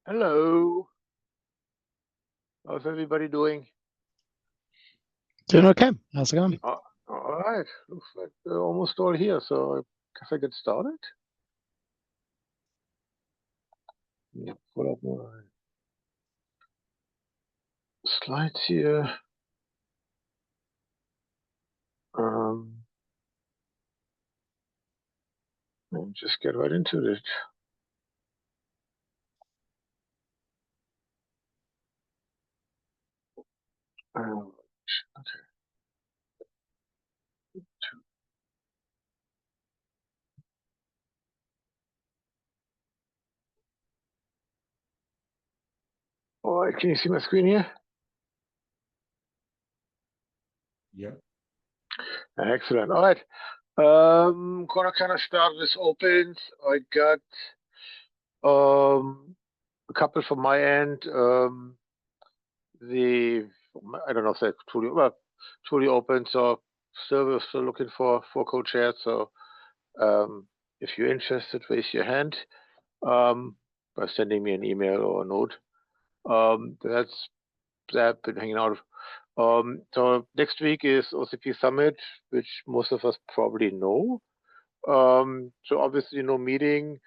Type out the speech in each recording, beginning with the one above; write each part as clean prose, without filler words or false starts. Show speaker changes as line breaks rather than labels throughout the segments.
Hello. How's everybody doing?
Doing okay. How's it going?
All right. Looks like they're almost all here, so I guess I get started. Yeah, pull up my slides here. And just get right into it. Okay. All right. Can you see my screen here?
Yep.
Excellent. All right. Gonna kind of start with opens. I got a couple from my end. I don't know if they're truly open. So still we're still looking for co-chairs. So if you're interested, raise your hand by sending me an email or a note. That's that. Been hanging out. So next week is OCP Summit, which most of us probably know. So obviously no meeting.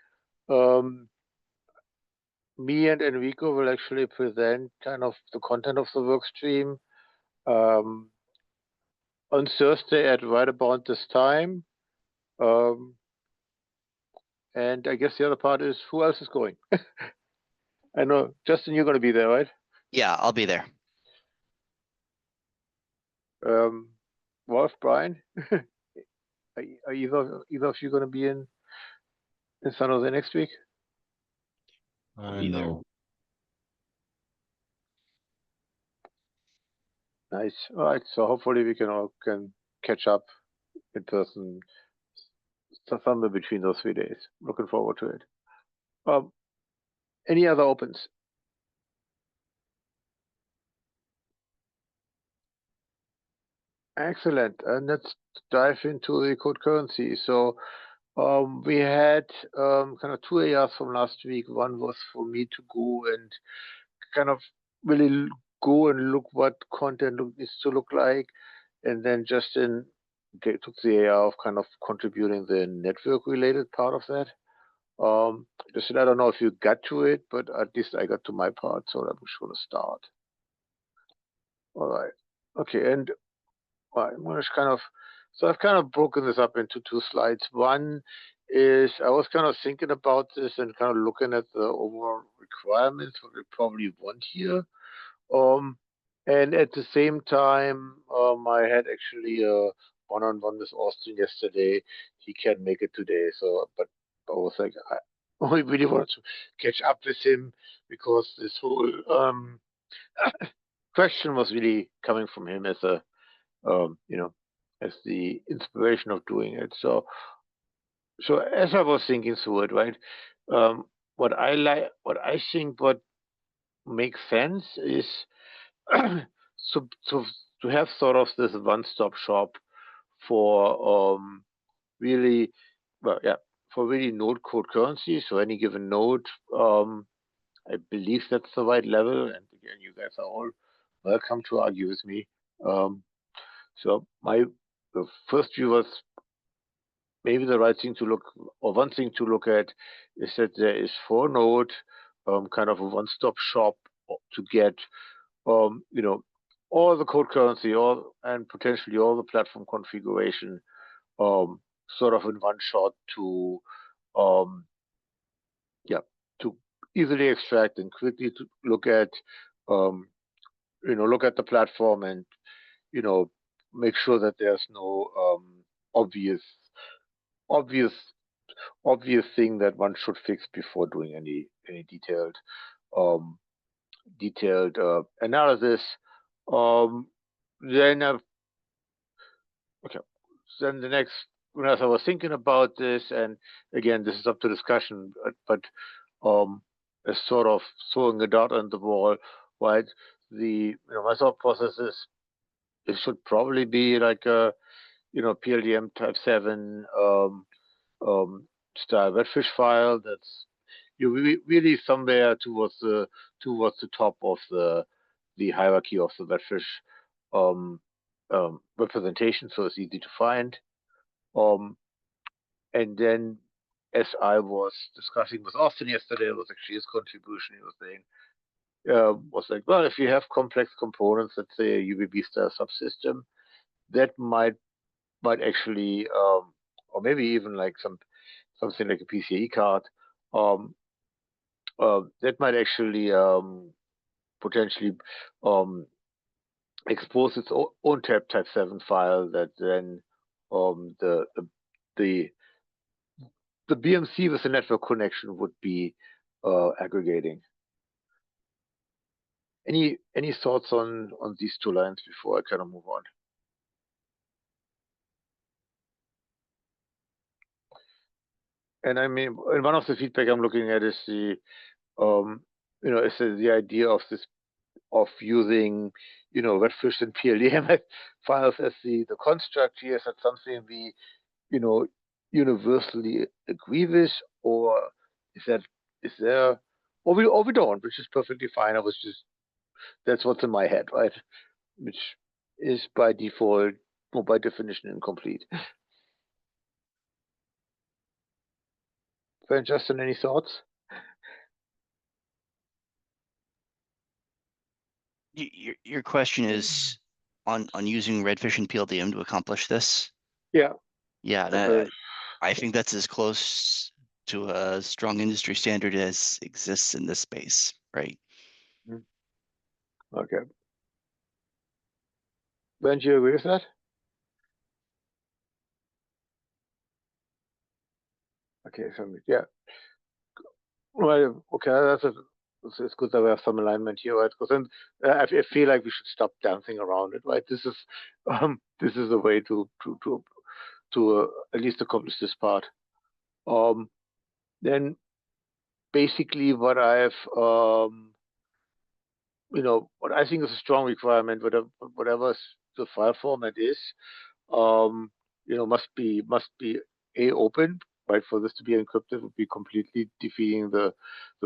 Me and Enrico will actually present kind of the content of the work stream on Thursday at right about this time. And I guess the other part is who else is going? I know, Justin, you're going to be there, right?
Yeah, I'll be there.
Wolf, Brian, are either of you going to be in San Jose next week?
No.
Nice. All right. So hopefully we can catch up in person somewhere between those 3 days. Looking forward to it. Any other opens? Excellent. And let's dive into the code currency. So we had kind of two areas from last week. One was for me to go and kind of really go and look what content needs to look like. And then Justin took the area of kind of contributing the network related part of that. Justin, I don't know if you got to it, but at least I got to my part, so I'm just going to start. All right. Okay, and I'm going to so I've kind of broken this up into two slides. One is I was kind of thinking about this and kind of looking at the overall requirements, what we probably want here. And at the same time, I had actually a one-on-one with Austin yesterday. He can't make it today, so but I was like, I really wanted to catch up with him because this whole question was really coming from him as a as the inspiration of doing it. So as I was thinking through it, right, what I think what makes sense is so to have sort of this one-stop shop for really, for really node code currency. So any given node, I believe that's the right level. And again, you guys are all welcome to argue with me. So the first view was maybe the right thing to look, or one thing to look at, is that there is for node kind of a one-stop shop to get all the code currency, and potentially all the platform configuration, sort of in one shot to to easily extract and quickly to look at look at the platform and make sure that there's no obvious obvious obvious thing that one should fix before doing any detailed analysis. Then okay, then the next, as I was thinking about this, and again this is up to discussion, but as sort of throwing a dot on the wall, right? My thought process is it should probably be like a PLDM type 7 style redfish file that's you're really somewhere towards the top of the hierarchy of the redfish representation, so it's easy to find. And then, as I was discussing with Austin yesterday, it was actually his contribution. He was saying, was like, well, if you have complex components, let's say a UVB style subsystem, that might actually, or maybe even like something like a PCIe card, that might actually potentially expose its own type 7 file that then the BMC with the network connection would be aggregating. Any thoughts on these two lines before I kind of move on? And I mean, and one of the feedback I'm looking at is the is the idea of using redfish and PLDM files as the construct here. Is that something we universally agree with, or is there, or we don't, which is perfectly fine. That's what's in my head, right? Which is by default or by definition incomplete. Ben, Justin, any thoughts?
Your question is on using redfish and PLDM to accomplish this?
Yeah.
Yeah, I think that's as close to a strong industry standard as exists in this space, right?
Okay. Ben, do you agree with that? Okay, so yeah. Well, okay, it's good that we have some alignment here, right? Because then I feel like we should stop dancing around it, right? This is a way to at least accomplish this part. Then basically what I've what I think is a strong requirement, whatever the file format is, must be open, right? For this to be encrypted would be completely defeating the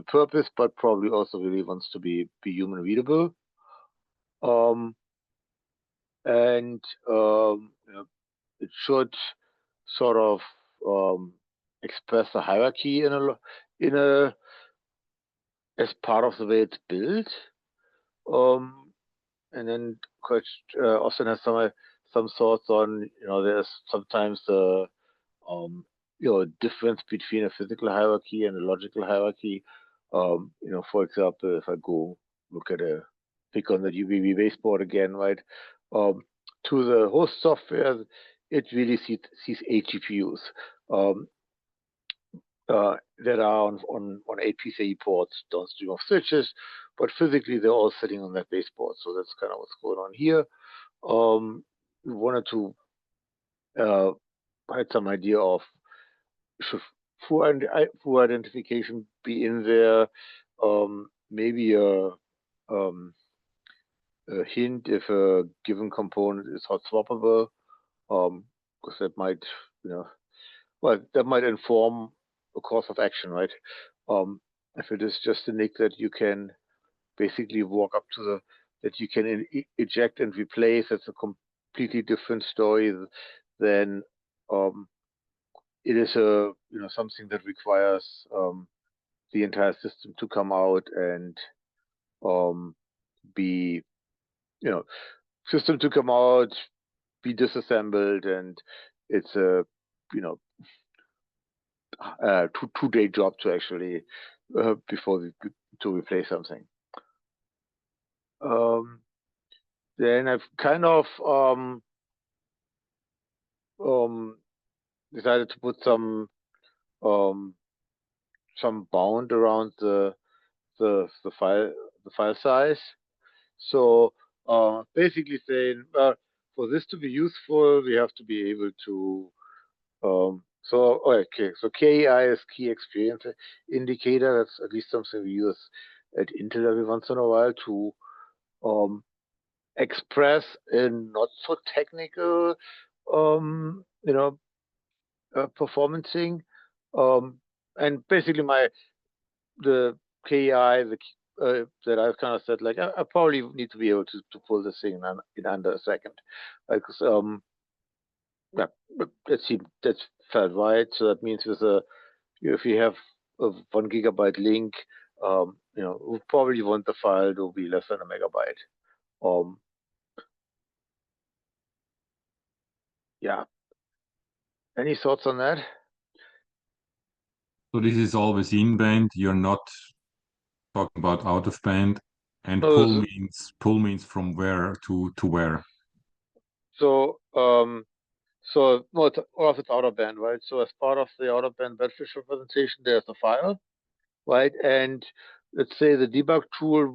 purpose, but probably also really wants to be human readable. And it should sort of express the hierarchy as part of the way it's built. And then Austin has some thoughts on, there's sometimes the difference between a physical hierarchy and a logical hierarchy. For example, if I go pick on the UVB baseboard again, right? To the host software, it really sees 8 GPUs that are on 8 PCIe ports downstream of switches, but physically they're all sitting on that baseboard. So that's kind of what's going on here. We wanted to had some idea of should full identification be in there, maybe a hint if a given component is hot swappable, because that might that might inform a course of action, right? If it is just a NIC that you can basically walk up to that you can eject and replace, that's a completely different story than it is something that requires the entire system to come out and be system to come out, be disassembled, and it's a 2-day job to actually before to replace something. Then I've kind of decided to put some bound around the file size. So basically saying, for this to be useful, we have to be able to so KEI is key experience indicator. That's at least something we use at Intel every once in a while to express in not so technical performance thing. And basically the KI, that I've kind of said, like, I probably need to be able to pull this thing in under a second. Like, yeah, but that's felt right. So that means if you have a 1 gigabyte link, we probably want the file to be less than a megabyte. Yeah. Any thoughts on that?
So this is always in band. You're not talking about out of band. And
No,
pull means from where to where.
So no, all of it's out of band, right? So as part of the out of band Redfish representation, there's a file, right? And let's say the debug tool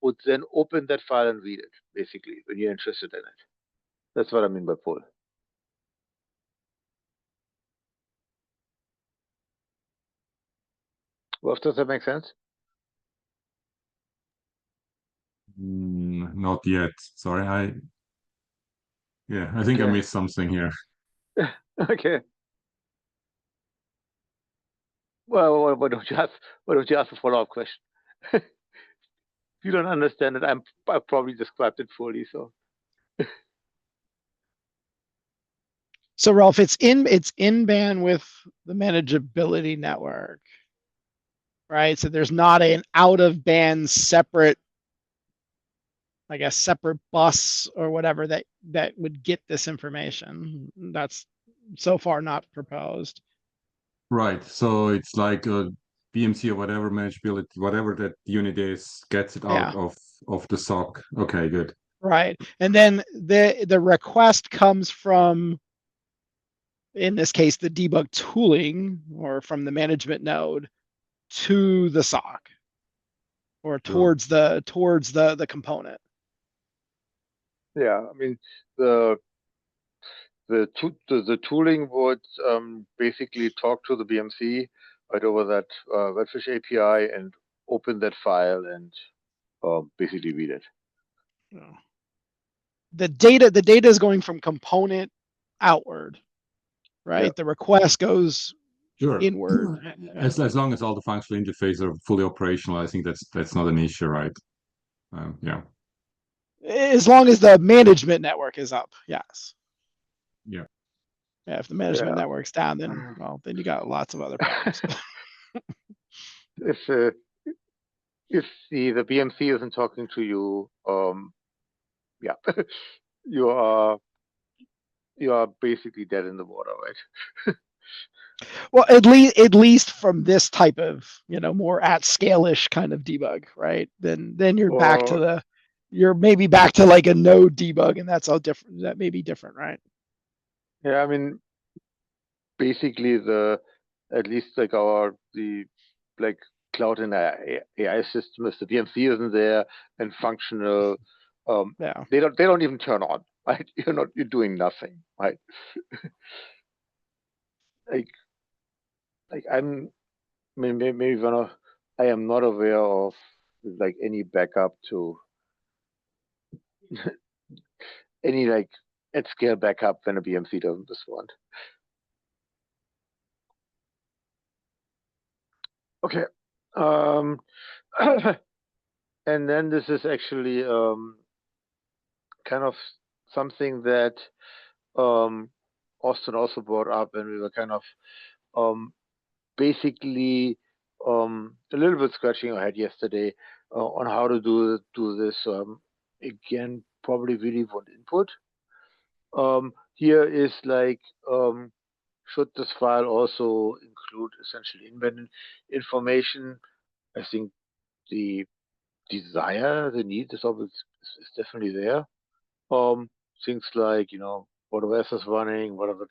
would then open that file and read it, basically, when you're interested in it. That's what I mean by pull. Well, does that make sense?
Not yet. Sorry, I think I
Okay.
missed something here.
Okay. Well, why don't you ask a follow-up question? If you don't understand it, I probably described it fully. So
So Ralph, it's in band with the manageability network, right? So there's not an out of band separate, I guess, separate bus or whatever that would get this information. That's so far not proposed.
Right. So it's like a BMC or whatever manageability, whatever that unit is, gets it out of the SOC. Okay, good.
Right. And then the request comes from, in this case, the debug tooling or from the management node to the SOC or towards the component.
yeah, I mean the tooling would basically talk to the BMC right over that Redfish API and open that file and basically read it.
The data is going from component outward, right?
Yeah.
The request goes
Sure.
inward.
As long as all the functional interfaces are fully operational, I think that's not an issue, right? Yeah.
As long as the management network is up, yes.
Yeah.
Yeah, if the management network's down, then then you got lots of other problems.
If the BMC isn't talking to you, yeah, you are basically dead in the water, right?
Well, at least from this type of, more at scale-ish kind of debug, right? Then you're back to you're maybe back to like a node debug, and that's all different. That may be different, right?
Yeah, I mean, basically at least like the cloud and AI system, if the BMC isn't there and functional, they don't even turn on, right? You're doing nothing, right? like maybe I am not aware of like any backup to any like at scale backup when a BMC doesn't respond. Okay. And then this is actually kind of something that Austin also brought up, and we were kind of basically a little bit scratching our head yesterday on how to do this. Again, probably really want input. Here is like, should this file also include essentially invented information? I think the need is definitely there. Things like, what OS is running, what are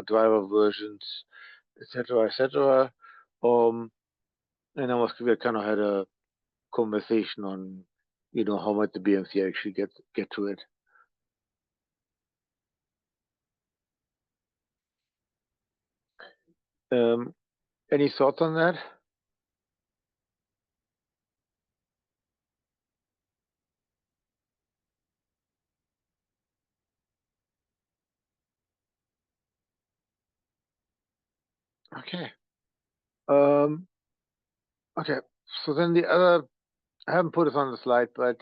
driver versions, etc., etc. And we kind of had a conversation on, how might the BMC actually get to it. Any thoughts on that? Okay. Okay, so then the other, I haven't put this on the slide, but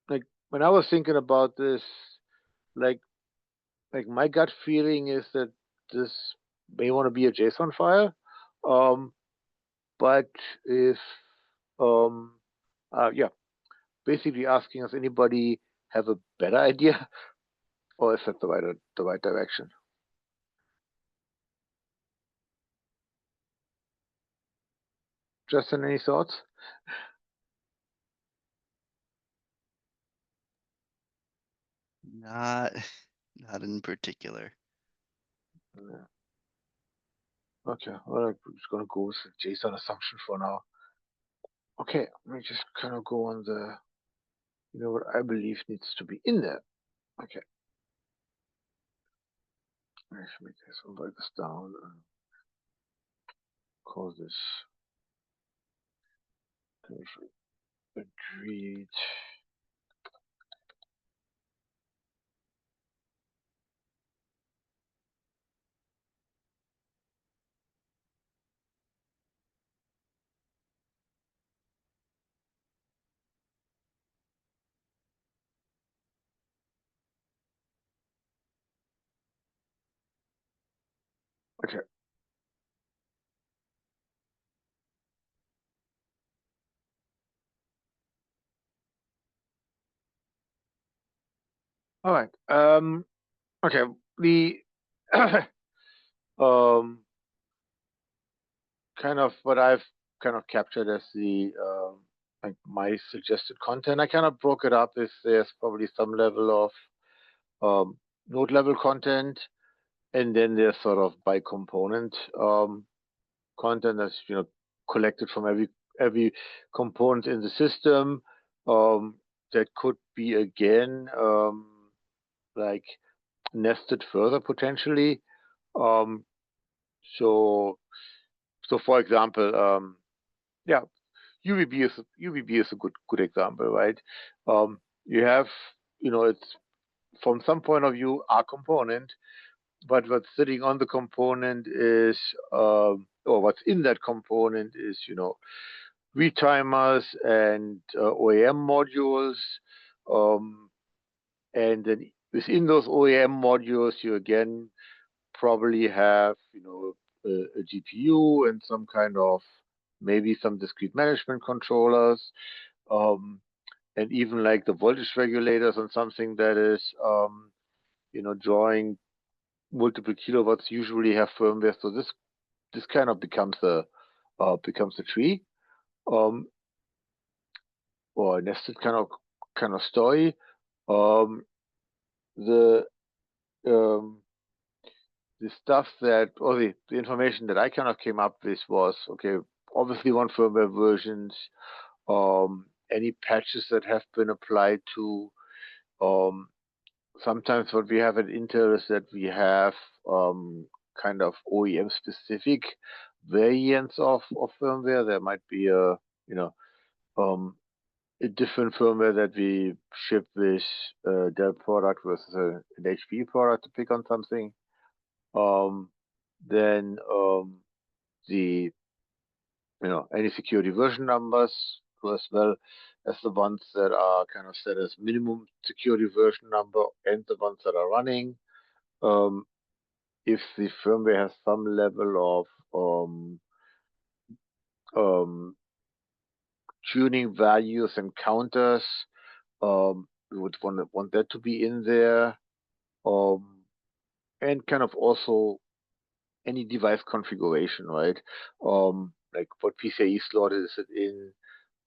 like when I was thinking about this, like my gut feeling is that this may want to be a JSON file, but if yeah, basically asking us, anybody have a better idea, or is that the right direction? Justin, any thoughts?
Not in particular.
Yeah. Okay, well, I'm just gonna go with the JSON assumption for now. Okay, let me just kind of go on the, what I believe needs to be in there. Okay. Let's make this, I'll write this down and call this agreed. Okay. All right. Okay. The kind of what I've kind of captured as the like my suggested content. I kind of broke it up. Is there's probably some level of node level content, and then there's sort of by component content that's collected from every component in the system. That could be again like nested further potentially. So for example, yeah, UVB is a good example, right? You have it's from some point of view a component, but what's sitting on the component is or what's in that component is retimers and OEM modules, and then within those OEM modules you again probably have a GPU and some kind of maybe some discrete management controllers, and even like the voltage regulators on something that is drawing multiple kilowatts usually have firmware. So this kind of becomes a tree, or a nested kind of story. The the stuff that, or the information that I kind of came up with was, okay, obviously one firmware versions, any patches that have been applied to, sometimes what we have at Intel is that we have kind of OEM specific variants of firmware. There might be a different firmware that we ship with a Dell product versus an HP product, to pick on something. Then the any security version numbers, as well as the ones that are kind of set as minimum security version number and the ones that are running. If the firmware has some level of tuning values and counters, we would want that to be in there, and kind of also any device configuration, right? Like what PCIe slot is it in?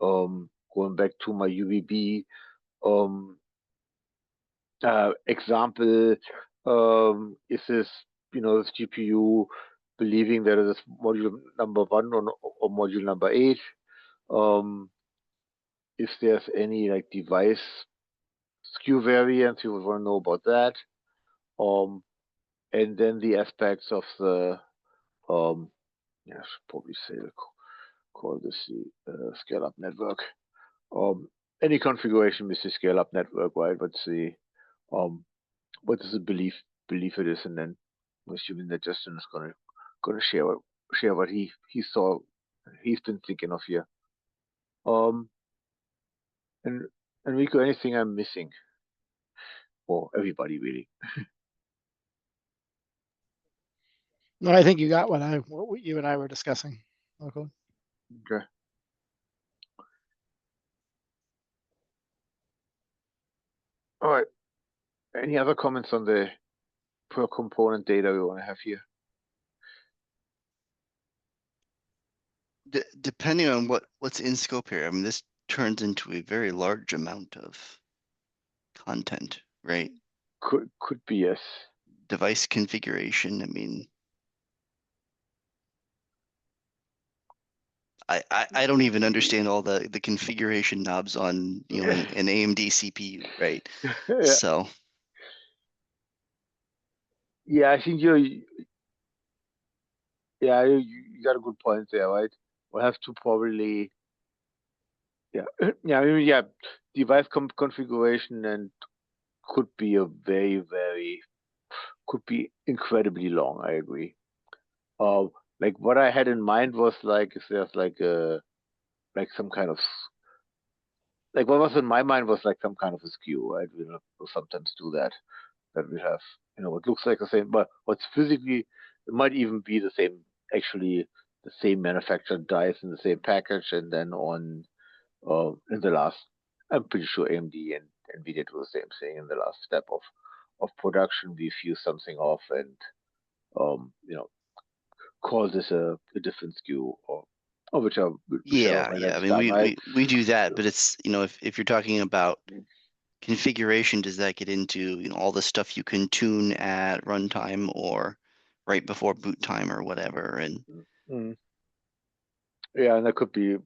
Going back to my UVB example, is this this GPU believing that it is module number 1 or module number 8? If there's any like device SKU variants, you would want to know about that. And then the aspects of the I should probably say call this the scale-up network. Any configuration with the scale-up network, right? What's the what is the belief it is, and then I'm assuming that Justin is going to gonna share what he saw, he's been thinking of here. And Rico, anything I'm missing? Or everybody really?
No, I think you got what you and I were discussing. Okay.
Okay. All right. Any other comments on the per component data we want to have here?
Depending on what's in scope here, I mean, this turns into a very large amount of content, right?
Could be, yes.
Device configuration, I mean, I don't even understand all the configuration knobs on, you know, an AMD CPU, right?
Yeah.
So
Yeah, I think you got a good point there, right? We'll have to probably, yeah, yeah, I mean, yeah, device configuration and could be a could be incredibly long. I agree. Like what I had in mind was like, if there's like some kind of, like what was in my mind was like some kind of a skew, right? We'll sometimes do that we have, what looks like the same, but what's physically, it might even be the same, actually the same manufactured dice in the same package, and then on in the last, I'm pretty sure AMD and NVIDIA do the same thing in the last step of production. We fuse something off and call this a different skew or whichever
yeah,
way
I
that's
mean,
done, right?
we do that, but it's, you know, if you're talking about configuration, does that get into, you know, all the stuff you can tune at runtime or right before boot time or whatever? And
yeah, and that could be,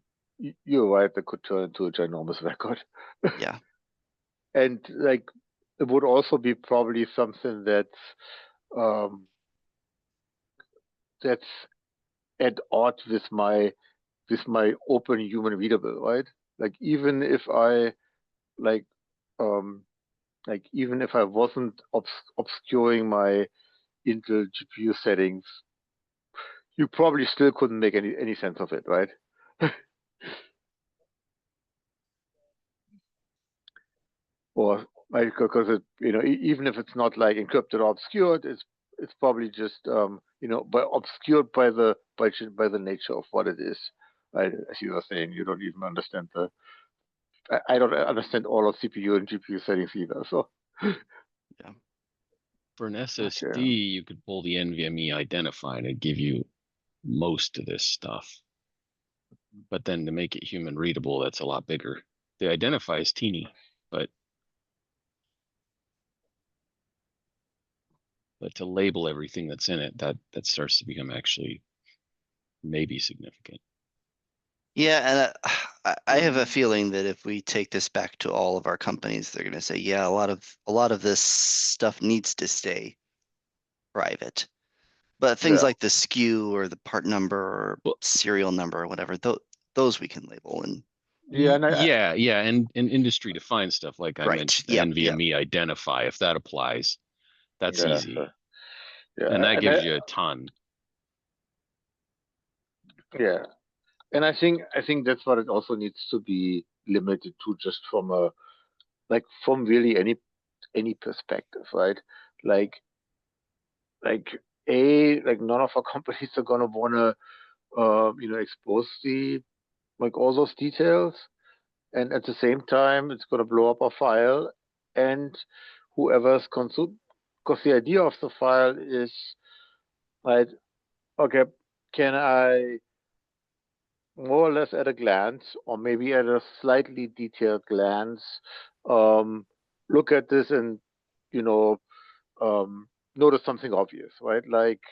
you're right, that could turn into a ginormous record.
yeah,
And like it would also be probably something um that's at odds with my open human readable, right? Like even if I like even if I wasn't obscuring my Intel GPU settings, you probably still couldn't make any sense of it, right? Or like, because it, even if it's not like encrypted or obscured, it's probably just but obscured by the nature of what it is. Right? As you were saying, you don't even understand I don't understand all of CPU and GPU settings either. So
yeah.
For an SSD,
okay.
you could pull the NVMe identifier and it'd give you most of this stuff. But then to make it human readable, that's a lot bigger. The identify is teeny, but to label everything that's in it, that starts to become actually maybe significant.
Yeah, and I have a feeling that if we take this back to all of our companies, they're going to say, yeah, a lot of this stuff needs to stay private. But things like the SKU or the part number or serial number or whatever, those we can label. And
yeah, and industry defined stuff like I mentioned, the NVMe identify, if that applies, that's easy.
Yeah,
and that gives you a ton.
Yeah, and I think that's what it also needs to be limited to, just from really any perspective, right? Like none of our companies are gonna wanna expose all those details, and at the same time it's gonna blow up a file, and whoever's consumed, because the idea of the file is, right, okay, can I more or less at a glance, or maybe at a slightly detailed glance, look at this and notice something obvious, right? Like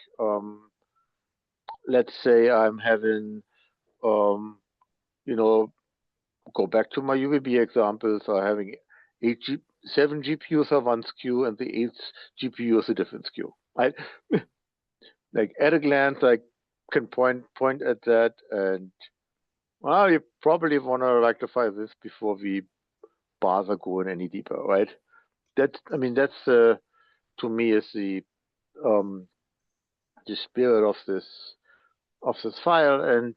let's say I'm having go back to my UVB example. So I'm having 7 GPUs are one SKU and the 8th GPU is a different SKU, right? Like at a glance, I can point at that, and well, you probably want to rectify this before we bother going any deeper, right? That's to me is the the spirit of this file, and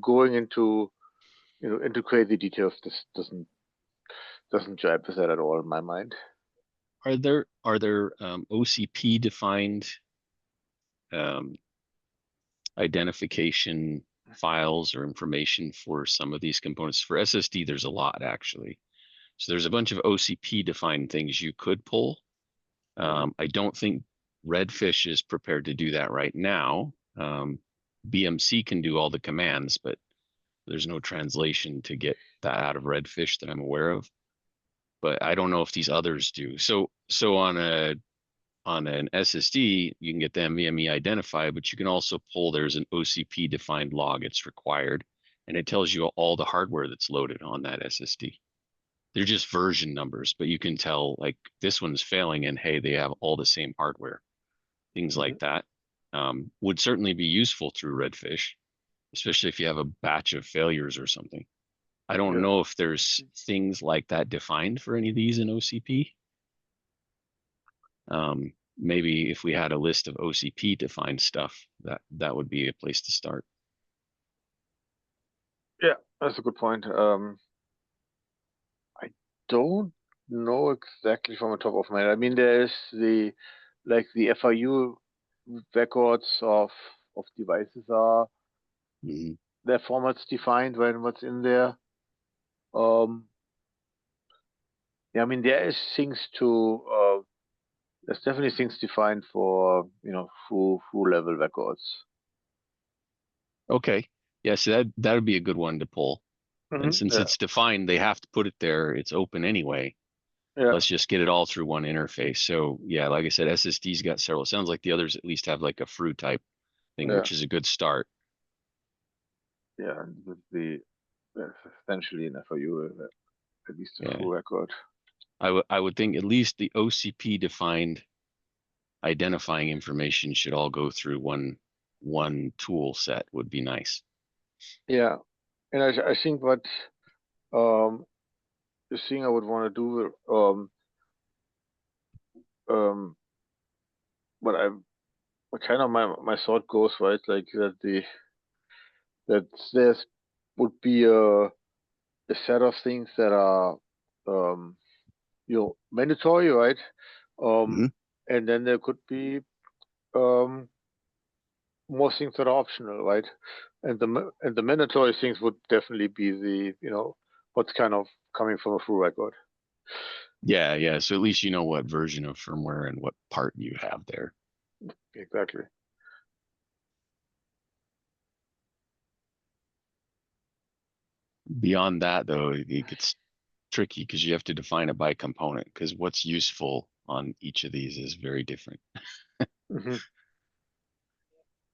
going into into crazy details just doesn't jive with that at all in my mind.
Are there OCP defined identification files or information for some of these components? For SSD, there's a lot actually. So there's a bunch of OCP defined things you could pull. I don't think Redfish is prepared to do that right now. BMC can do all the commands, but there's no translation to get that out of Redfish that I'm aware of. But I don't know if these others do. So on an SSD, you can get the NVMe identified, but you can also pull, there's an OCP defined log. It's required, and it tells you all the hardware that's loaded on that SSD. They're just version numbers, but you can tell like this one's failing and hey, they have all the same hardware. Things like that would certainly be useful through Redfish, especially if you have a batch of failures or something. I don't know if there's things like that defined for any of these in OCP. Maybe if we had a list of OCP defined stuff, that would be a place to start.
Yeah, that's a good point. I don't know exactly from the top of my head. I mean, there's the FIU records of devices are their formats defined when what's in there. Yeah, I mean, there is things to there's definitely things defined for full level records.
Okay, yeah, so that would be a good one to pull. And since it's defined, they have to put it there. It's open anyway. Let's just get it all through one interface. So yeah, like I said, SSD's got several. Sounds like the others at least have like a FRU type thing, which is a good start.
Yeah, the essentially an FIU, at least a full record.
I would think at least the OCP defined identifying information should all go through one tool set would be nice. Yeah,
and I think what the thing I would want to do what kind of my thought goes, right, like that there's would be a set of things that are mandatory, right? And then there could be more things that are optional, right? And the mandatory things would definitely be the what's kind of coming from a full record.
Yeah. So at least you know what version of firmware and what part you have there.
Exactly.
Beyond that, though, it gets tricky because you have to define it by component because what's useful on each of these is very different.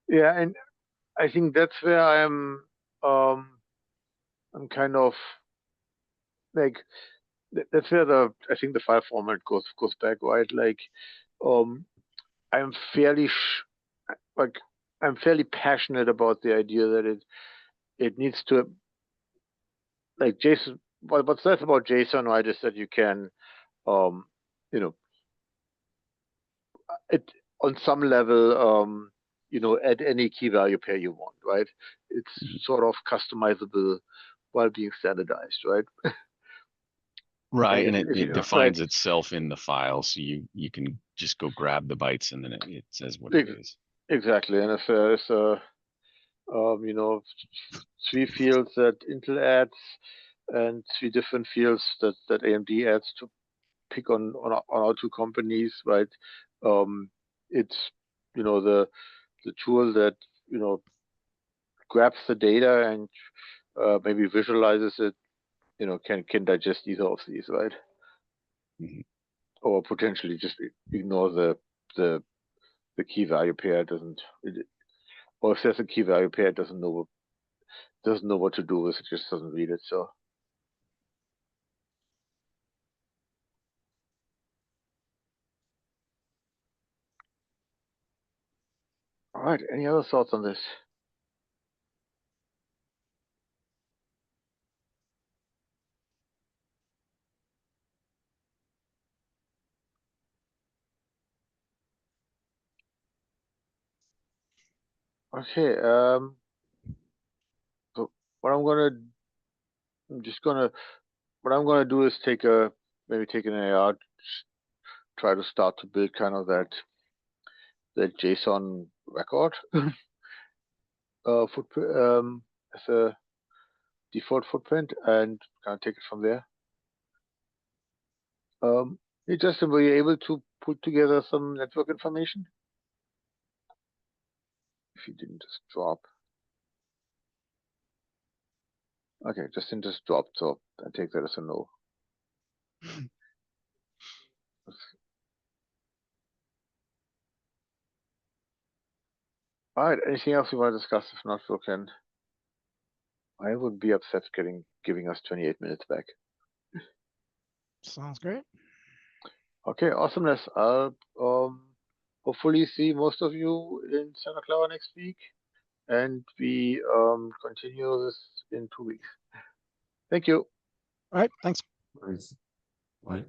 Yeah, and I think that's where I'm kind of like that's where I think the file format goes back, right? Like I'm fairly I'm fairly passionate about the idea that it needs to, like JSON. What's nice about JSON, right, is that you can it on some level add any key value pair you want, right? It's sort of customizable while being standardized, right?
Right, and it defines itself in the file, so you can just go grab the bytes and then it says what it is.
Exactly, and if there's 3 fields that Intel adds and 3 different fields that AMD adds to pick on our 2 companies, right? It's the tool that grabs the data and maybe visualizes it, can digest either of these, right? Or potentially just ignore the key value pair. Or if there's a key value pair, it doesn't know what to do with it, just doesn't read it. So all right, any other thoughts on this? Okay. So what I'm gonna do is maybe take an AI out, try to start to build kind of that JSON record footprint as a default footprint and kind of take it from there. Justin, were you able to put together some network information? If you didn't just drop. Okay, Justin just dropped, so I take that as a no. All right, anything else you want to discuss? If not, we can. I would be upset giving us 28 minutes back.
Sounds great.
Okay, awesomeness. I'll hopefully see most of you in Santa Clara next week, and we continue this in 2 weeks. Thank you.
All right, thanks.
Nice. Bye.